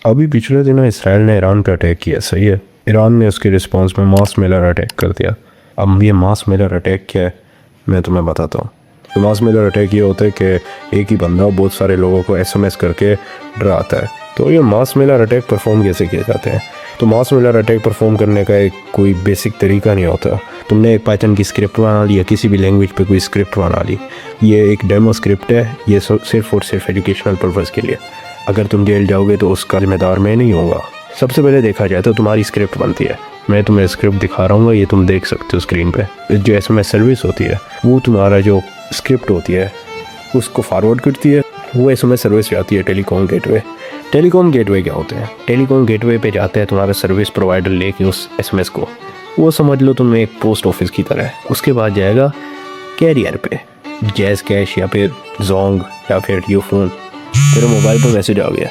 अभी पिछले दिनों इसराइल ने ईरान पर अटैक किया, सही है। ईरान ने उसके रिस्पांस में मास मेलर अटैक कर दिया। अब ये मास मेलर अटैक क्या है मैं तुम्हें बताता हूँ। तो मास मेलर अटैक ये होता है कि एक ही बंदा बहुत सारे लोगों को एसएमएस करके डराता है। तो ये मास मेलर अटैक परफॉर्म कैसे किए जाते हैं? तो मास मेलर अटैक परफॉर्म करने का एक कोई बेसिक तरीका नहीं होता। तुमने एक पाइथन की स्क्रिप्ट बना ली या किसी भी लैंग्वेज पे कोई स्क्रिप्ट बना ली, ये एक डेमो स्क्रिप्ट है, ये सिर्फ और सिर्फ एजुकेशनल पर्पज़ के लिए। अगर तुम जेल जाओगे तो उसका जिम्मेदार मैं नहीं होऊंगा। सबसे पहले देखा जाए तो तुम्हारी स्क्रिप्ट बनती है। मैं तुम्हें स्क्रिप्ट दिखा रहा हूँ, ये तुम देख सकते हो स्क्रीन पे। जो एसएमएस सर्विस होती है वो तुम्हारा जो स्क्रिप्ट होती है उसको फॉरवर्ड करती है। वो एसएमएस सर्विस जाती है टेलीकॉम गेटवे। टेलीकॉम गेटवे क्या होते हैं? टेलीकॉम गेटवे पे जाते हैं तुम्हारा सर्विस प्रोवाइडर लेके उस एसएमएस को। वो समझ लो तुम एक पोस्ट ऑफिस की तरह है। उसके बाद जाएगा कैरियर पे, जैज़ कैश या फिर जोंग या फिर यूफोन। तेरे मोबाइल पर मैसेज आ गया,